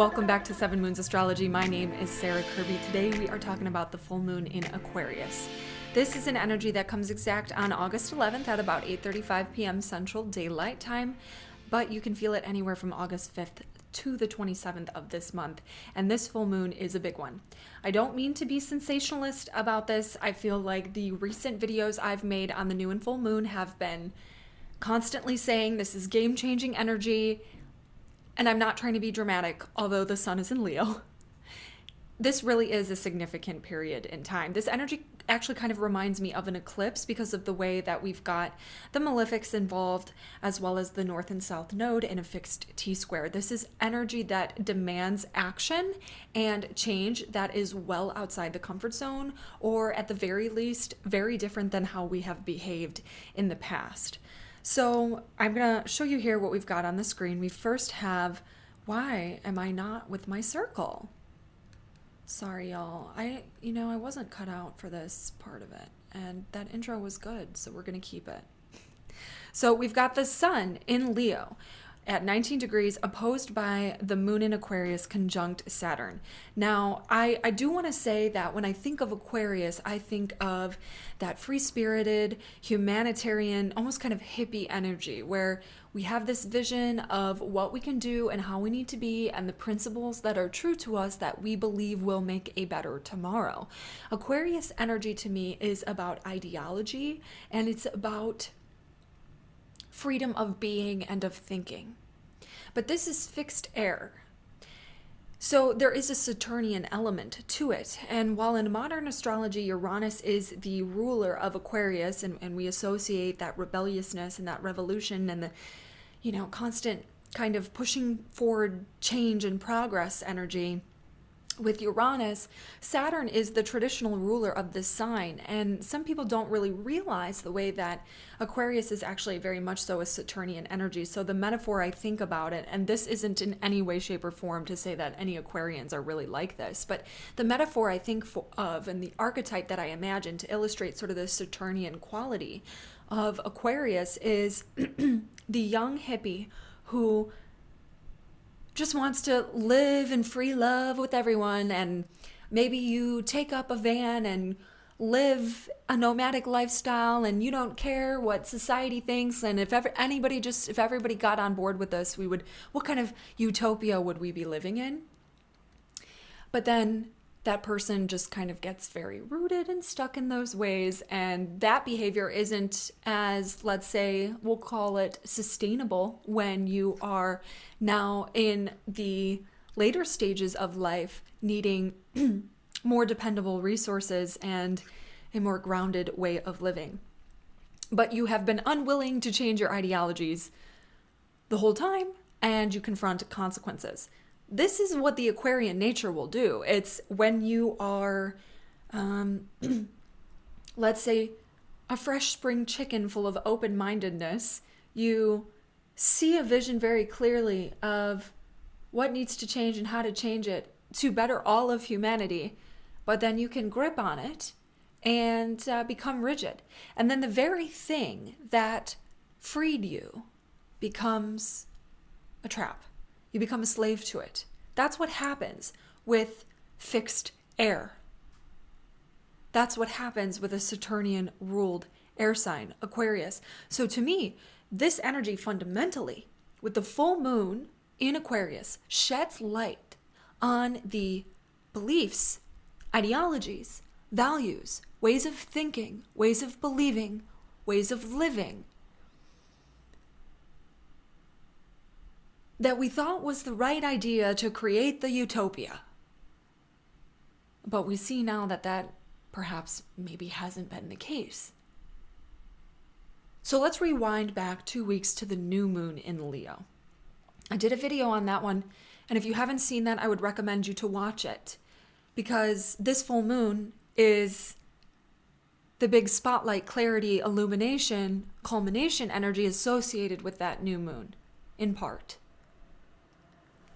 Welcome back to 7 Moons Astrology. My name is Sarah Kirby. Today we are talking about the full moon in Aquarius. This is an energy that comes exact on August 11th at about 8:35 p.m. Central Daylight Time, but you can feel it anywhere from August 5th to the 27th of this month, and this full moon is a big one. I don't mean to be sensationalist about this. I feel like the recent videos I've made on the new and full moon have been constantly saying this is game-changing energy, and I'm not trying to be dramatic, although the sun is in Leo. This really is a significant period in time. This energy actually kind of reminds me of an eclipse because of the way that we've got the malefics involved, as well as the north and south node in a fixed T-square. This is energy that demands action and change that is well outside the comfort zone, or at the very least, very different than how we have behaved in the past. So I'm going to show you here what we've got on the screen. We first have, why am I not with my circle? Sorry, y'all. I wasn't cut out for this part of it. And that intro was good, so we're going to keep it. So we've got the sun in Leo at 19 degrees, opposed by the moon in Aquarius conjunct Saturn. Now, I do want to say that when I think of Aquarius, I think of that free-spirited, humanitarian, almost kind of hippie energy, where we have this vision of what we can do and how we need to be and the principles that are true to us that we believe will make a better tomorrow. Aquarius energy to me is about ideology, and it's about freedom of being and of thinking. But this is fixed air. So there is a Saturnian element to it. And while in modern astrology, Uranus is the ruler of Aquarius, and we associate that rebelliousness and that revolution and the, constant kind of pushing forward change and progress energy, with Uranus, Saturn is the traditional ruler of this sign, and some people don't really realize the way that Aquarius is actually very much so a Saturnian energy. So the metaphor I think about it, and this isn't in any way, shape, or form to say that any Aquarians are really like this, but the metaphor I think of and the archetype that I imagine to illustrate sort of the Saturnian quality of Aquarius is the young hippie who just wants to live in free love with everyone, and maybe you take up a van and live a nomadic lifestyle and you don't care what society thinks, and if everybody got on board with us, what kind of utopia would we be living in? But then that person just kind of gets very rooted and stuck in those ways, and that behavior isn't as, let's say, we'll call it sustainable when you are now in the later stages of life needing more dependable resources and a more grounded way of living. But you have been unwilling to change your ideologies the whole time, and you confront consequences. This is what the Aquarian nature will do. It's when you are, let's say, a fresh spring chicken full of open-mindedness. You see a vision very clearly of what needs to change and how to change it to better all of humanity, but then you can grip on it and become rigid. And then the very thing that freed you becomes a trap. You become a slave to it. That's what happens with fixed air. That's what happens with a Saturnian ruled air sign, Aquarius. So to me, this energy fundamentally, with the full moon in Aquarius, sheds light on the beliefs, ideologies, values, ways of thinking, ways of believing, ways of living that we thought was the right idea to create the utopia. But we see now that perhaps maybe hasn't been the case. So let's rewind back 2 weeks to the new moon in Leo. I did a video on that one, and if you haven't seen that, I would recommend you to watch it, because this full moon is the big spotlight, clarity, illumination, culmination energy associated with that new moon, in part.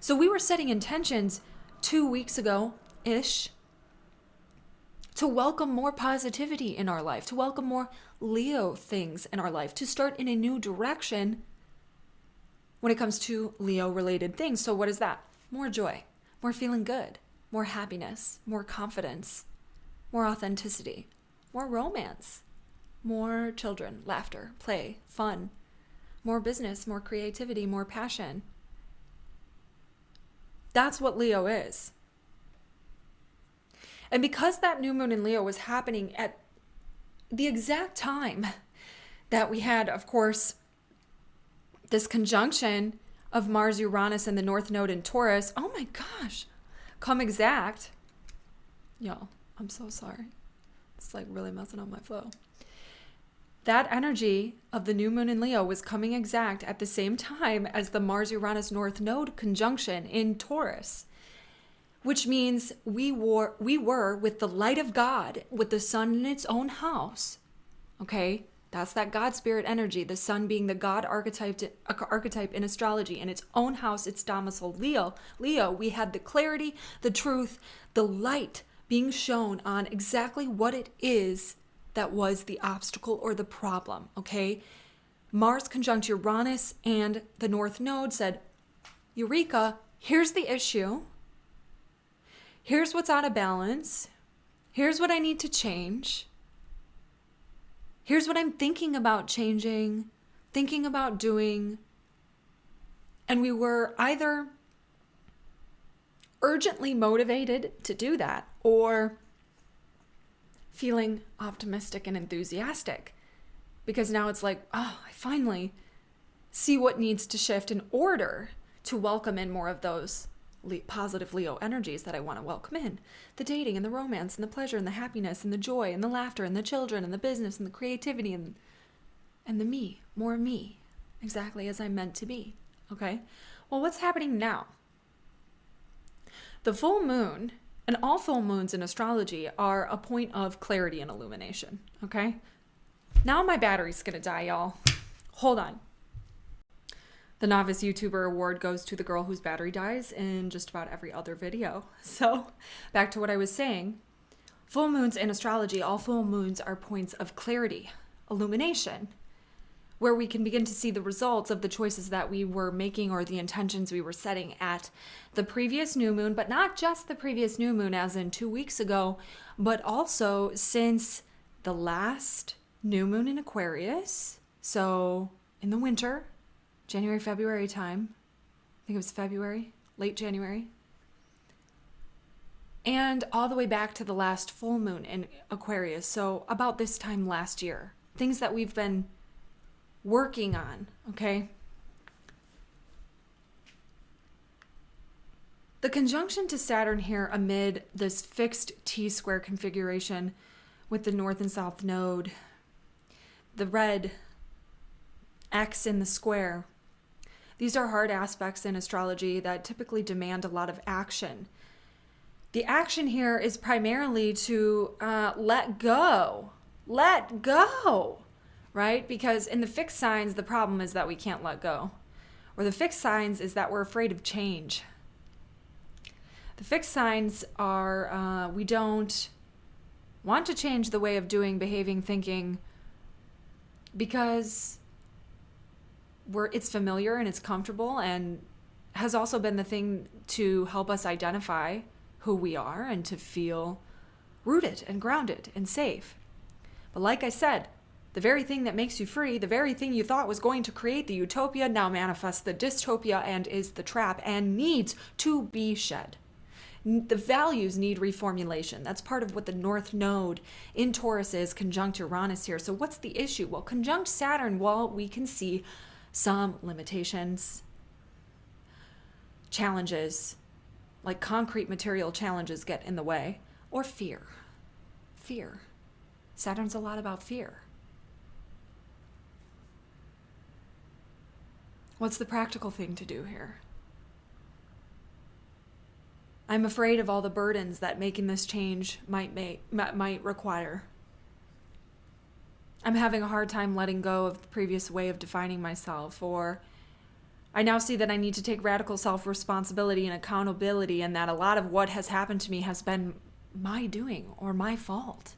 So we were setting intentions 2 weeks ago-ish to welcome more positivity in our life, to welcome more Leo things in our life, to start in a new direction when it comes to Leo-related things. So what is that? More joy, more feeling good, more happiness, more confidence, more authenticity, more romance, more children, laughter, play, fun, more business, more creativity, more passion. That's what Leo is. And because that new moon in Leo was happening at the exact time that we had, of course, this conjunction of Mars, Uranus, and the North Node in Taurus, oh my gosh, come exact. Y'all, I'm so sorry. It's like really messing up my flow. That energy of the new moon in Leo was coming exact at the same time as the Mars, Uranus, North Node conjunction in Taurus, which means we were with the light of God, with the sun in its own house. Okay? That's that God spirit energy, the sun being the God archetype in astrology, in its own house, its domicile, Leo. Leo, we had the clarity, the truth, the light being shown on exactly what it is that was the obstacle or the problem, okay? Mars conjunct Uranus and the North Node said, Eureka, here's the issue. Here's what's out of balance. Here's what I need to change. Here's what I'm thinking about changing, thinking about doing. And we were either urgently motivated to do that or feeling optimistic and enthusiastic. Because now it's like, oh, I finally see what needs to shift in order to welcome in more of those positive Leo energies that I want to welcome in. The dating and the romance and the pleasure and the happiness and the joy and the laughter and the children and the business and the creativity and the me, more me, exactly as I'm meant to be. Okay? Well, what's happening now? The full moon and all full moons in astrology are a point of clarity and illumination. Okay? Now my battery's gonna die, y'all. Hold on. The Novice YouTuber Award goes to the girl whose battery dies in just about every other video. So back to what I was saying. Full moons in astrology, all full moons are points of clarity, illumination, where we can begin to see the results of the choices that we were making or the intentions we were setting at the previous new moon, but not just the previous new moon as in 2 weeks ago, but also since the last new moon in Aquarius. So in the winter, January, February time. I think it was February, late January. And all the way back to the last full moon in Aquarius. So about this time last year. Things that we've been working on, okay? The conjunction to Saturn here amid this fixed T-square configuration with the North and South node, the red X in the square. These are hard aspects in astrology that typically demand a lot of action. The action here is primarily to let go, right? Because in the fixed signs, the problem is that we can't let go. Or the fixed signs is that we're afraid of change. The fixed signs are we don't want to change the way of doing, behaving, thinking, because it's familiar and it's comfortable and has also been the thing to help us identify who we are and to feel rooted and grounded and safe. But like I said, the very thing that makes you free, the very thing you thought was going to create the utopia now manifests the dystopia and is the trap and needs to be shed. The values need reformulation. That's part of what the North Node in Taurus is, conjunct Uranus here. So what's the issue? Well, conjunct Saturn, well, we can see some limitations, challenges, like concrete material challenges get in the way, or fear. Fear. Saturn's a lot about fear. What's the practical thing to do here? I'm afraid of all the burdens that making this change might require. I'm having a hard time letting go of the previous way of defining myself, or I now see that I need to take radical self-responsibility and accountability, and that a lot of what has happened to me has been my doing or my fault.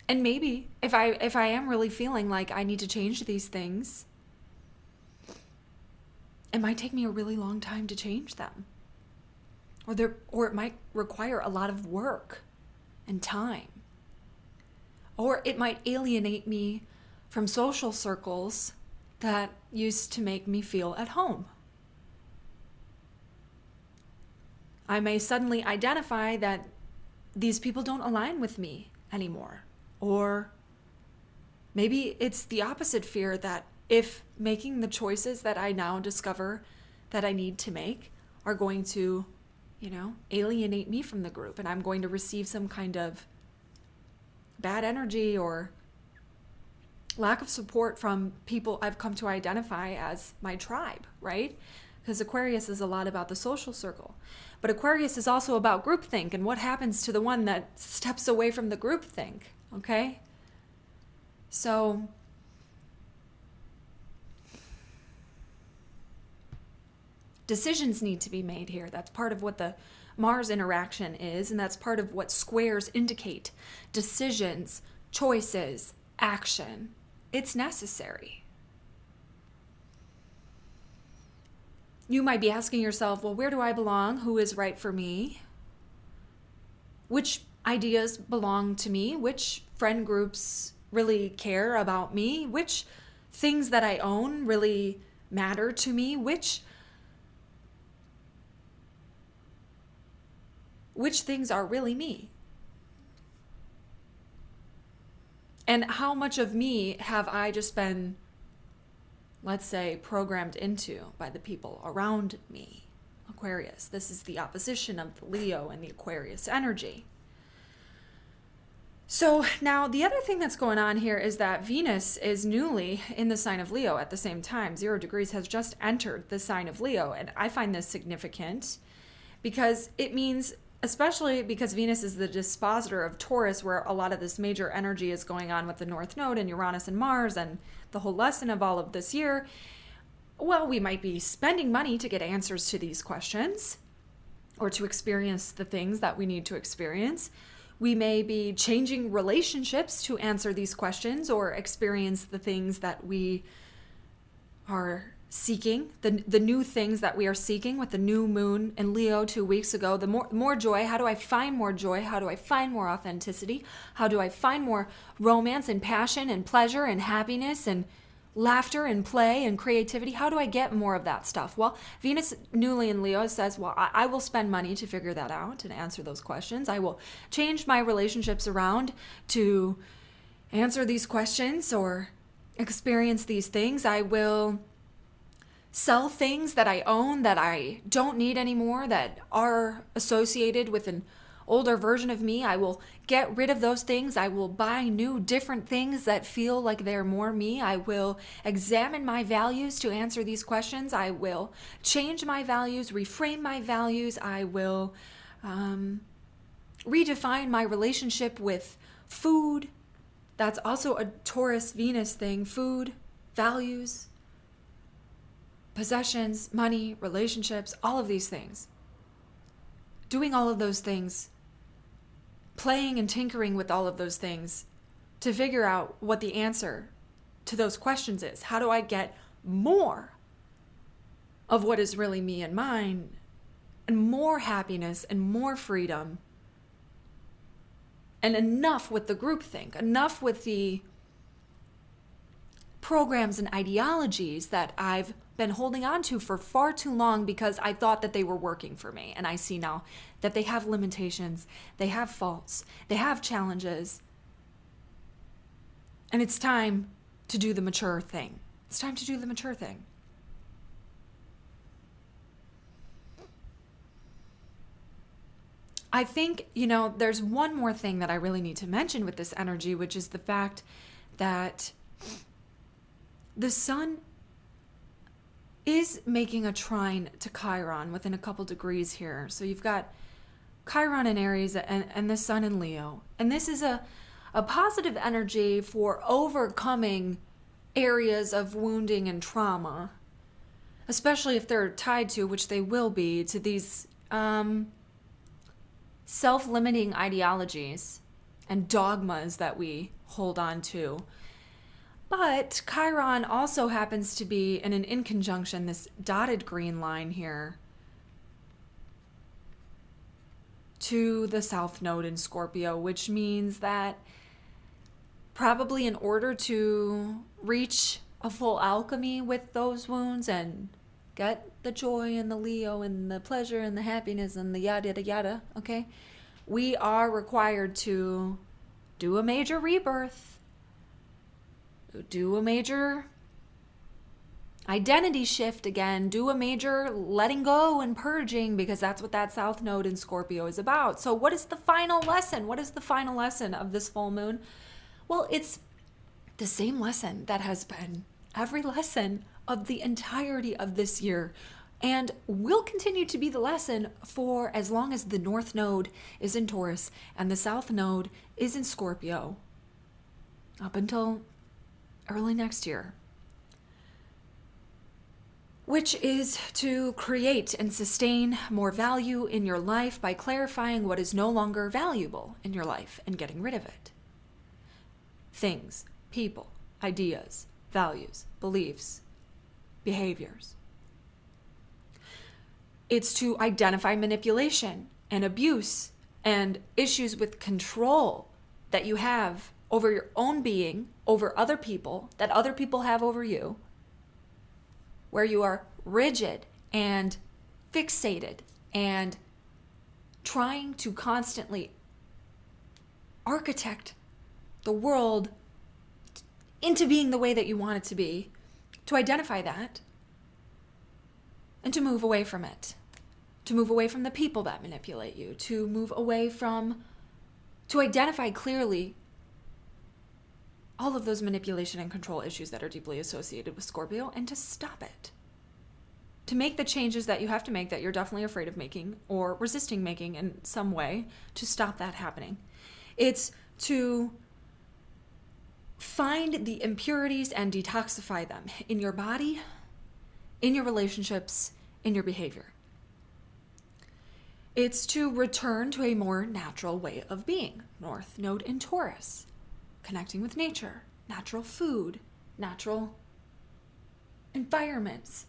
And maybe if I am really feeling like I need to change these things, it might take me a really long time to change them. Or it might require a lot of work and time. Or it might alienate me from social circles that used to make me feel at home. I may suddenly identify that these people don't align with me anymore. Or maybe it's the opposite fear, that if making the choices that I now discover that I need to make are going to, alienate me from the group, and I'm going to receive some kind of bad energy or lack of support from people I've come to identify as my tribe, right? Because Aquarius is a lot about the social circle. But Aquarius is also about groupthink and what happens to the one that steps away from the groupthink, okay? So decisions need to be made here. That's part of what the Mars interaction is, and that's part of what squares indicate. Decisions, choices, action. It's necessary. You might be asking yourself, well, where do I belong? Who is right for me? Which ideas belong to me? Which friend groups really care about me? Which things that I own really matter to me? Which things are really me? And how much of me have I just been, let's say, programmed into by the people around me? Aquarius. This is the opposition of the Leo and the Aquarius energy. So now the other thing that's going on here is that Venus is newly in the sign of Leo at the same time. 0 degrees has just entered the sign of Leo. And I find this significant because it means, especially because Venus is the dispositor of Taurus, where a lot of this major energy is going on with the North Node and Uranus and Mars, and the whole lesson of all of this year, well, we might be spending money to get answers to these questions or to experience the things that we need to experience. We may be changing relationships to answer these questions or experience the things that we are seeking, the new things that we are seeking with the new moon in Leo 2 weeks ago. The more joy. How do I find more joy? How do I find more authenticity? How do I find more romance and passion and pleasure and happiness and laughter and play and creativity? How do I get more of that stuff? Well, Venus newly in Leo says, well, I will spend money to figure that out and answer those questions. I will change my relationships around to answer these questions or experience these things. I will sell things that I own that I don't need anymore, that are associated with an older version of me. I will get rid of those things. I will buy new, different things that feel like they're more me. I will examine my values to answer these questions. I will change my values, reframe my values. I will redefine my relationship with food. That's also a Taurus Venus thing. Food, values, possessions, money, relationships, all of these things. Doing all of those things, playing and tinkering with all of those things to figure out what the answer to those questions is. How do I get more of what is really me and mine, and more happiness and more freedom, and enough with the groupthink, enough with the programs and ideologies that I've been holding on to for far too long because I thought that they were working for me. And I see now that they have limitations, they have faults, they have challenges. And it's time to do the mature thing. It's time to do the mature thing. I think, there's one more thing that I really need to mention with this energy, which is the fact that the sun is making a trine to Chiron within a couple degrees here. So you've got Chiron in Aries and the sun in Leo. And this is a positive energy for overcoming areas of wounding and trauma, especially if they're tied to, which they will be, to these self-limiting ideologies and dogmas that we hold on to. But Chiron also happens to be in an inconjunction, this dotted green line here, to the South Node in Scorpio, which means that probably in order to reach a full alchemy with those wounds and get the joy and the Leo and the pleasure and the happiness and the yada yada yada, okay, we are required to do a major rebirth, do a major identity shift again, do a major letting go and purging, because that's what that South Node in Scorpio is about. So what is the final lesson? What is the final lesson of this full moon? Well, it's the same lesson that has been every lesson of the entirety of this year, and will continue to be the lesson for as long as the North Node is in Taurus and the South Node is in Scorpio, up until early next year, which is to create and sustain more value in your life by clarifying what is no longer valuable in your life and getting rid of it. Things, people, ideas, values, beliefs, behaviors. It's to identify manipulation and abuse and issues with control that you have over your own being, over other people, that other people have over you, where you are rigid and fixated and trying to constantly architect the world into being the way that you want it to be, to identify that and to move away from it, to move away from the people that manipulate you, to move away from, to identify clearly all of those manipulation and control issues that are deeply associated with Scorpio, and to stop it. To make the changes that you have to make that you're definitely afraid of making or resisting making in some way, to stop that happening. It's to find the impurities and detoxify them in your body, in your relationships, in your behavior. It's to return to a more natural way of being. North Node in Taurus. Connecting with nature, natural food, natural environments,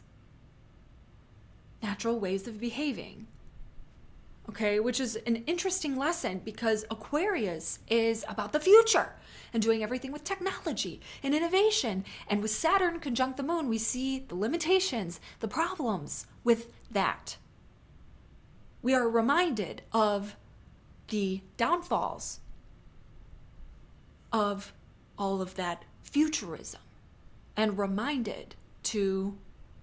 natural ways of behaving. Okay, which is an interesting lesson because Aquarius is about the future and doing everything with technology and innovation. And with Saturn conjunct the moon, we see the limitations, the problems with that. We are reminded of the downfalls of all of that futurism and reminded to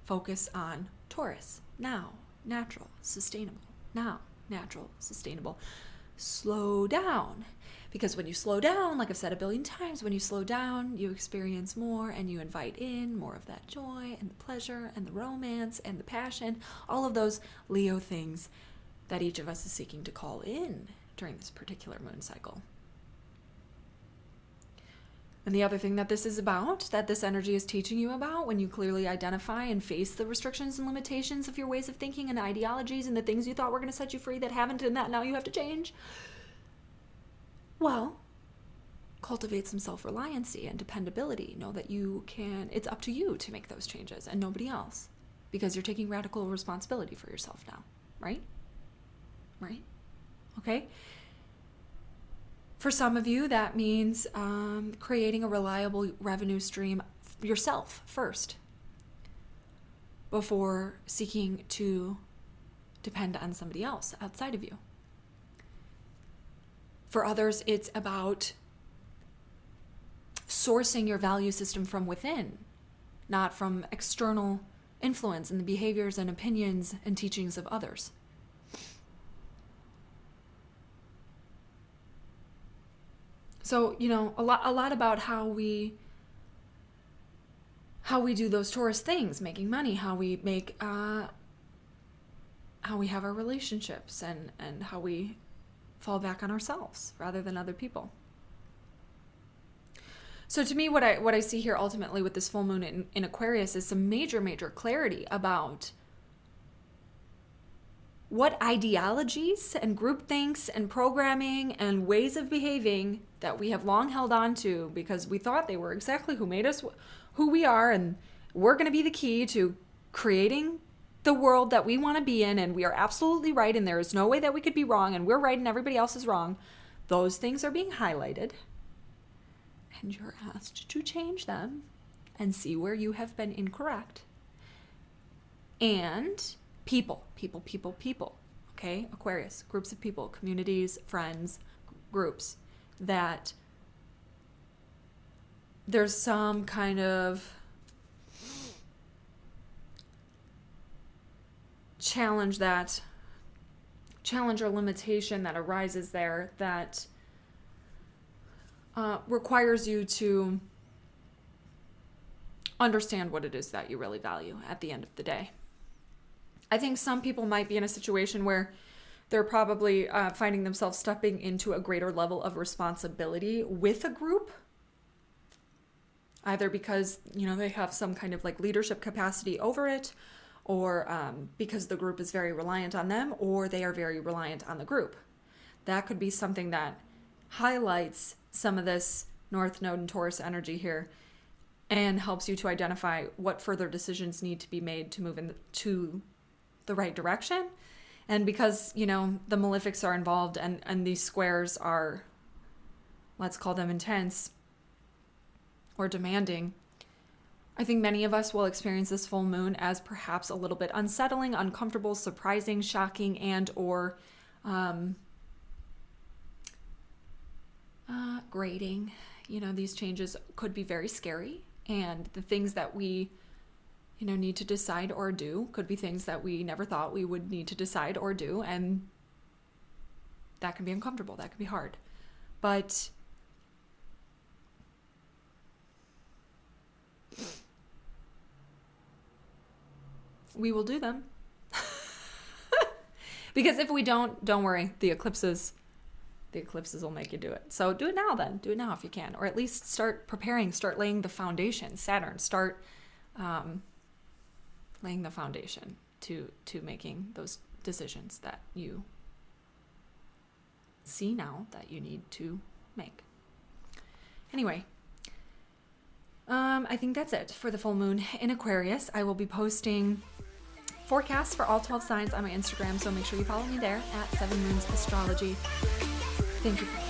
focus on Taurus. Now, natural, sustainable. Now, natural, sustainable. Slow down. Because when you slow down, like I've said a billion times, when you slow down, you experience more and you invite in more of that joy and the pleasure and the romance and the passion, all of those Leo things that each of us is seeking to call in during this particular moon cycle. And the other thing that this is about, that this energy is teaching you about, when you clearly identify and face the restrictions and limitations of your ways of thinking and ideologies and the things you thought were going to set you free that haven't, and that now you have to change, well, cultivate some self-reliancy and dependability. Know that you can, it's up to you to make those changes and nobody else, because you're taking radical responsibility for yourself now, right? Right? Okay? For some of you, that means creating a reliable revenue stream yourself first before seeking to depend on somebody else outside of you. For others, it's about sourcing your value system from within, not from external influence in the behaviors and opinions and teachings of others. So, a lot about how we do those Taurus things, making money, how we make, how we have our relationships, and how we fall back on ourselves rather than other people. So to me, what I see here ultimately with this full moon in Aquarius is some major clarity about what ideologies and groupthinks and programming and ways of behaving that we have long held on to because we thought they were exactly who made us who we are, and we're going to be the key to creating the world that we want to be in, and we are absolutely right, and there is no way that we could be wrong, and we're right and everybody else is wrong. Those things are being highlighted, and you're asked to change them and see where you have been incorrect. And people. Okay, Aquarius, groups of people, communities, friends, groups, that there's some kind of challenge or limitation that arises there that requires you to understand what it is that you really value at the end of the day. I think some people might be in a situation where they're probably finding themselves stepping into a greater level of responsibility with a group, either because, they have some kind of like leadership capacity over it, or because the group is very reliant on them, or they are very reliant on the group. That could be something that highlights some of this North Node and Taurus energy here and helps you to identify what further decisions need to be made to move into the right direction. And because, the malefics are involved and these squares are, let's call them intense or demanding, I think many of us will experience this full moon as perhaps a little bit unsettling, uncomfortable, surprising, shocking, and or grating. These changes could be very scary, and the things that we need to decide or do could be things that we never thought we would need to decide or do, and that can be uncomfortable, that can be hard. But we will do them. Because if we don't worry, the eclipses will make you do it. So do it now then. Do it now if you can. Or at least start preparing, start laying the foundation. Saturn, start laying the foundation to making those decisions that you see now that you need to make. Anyway, I think that's it for the full moon in Aquarius. I will be posting forecasts for all 12 signs on my Instagram, so make sure you follow me there at 7 Moons Astrology. Thank you for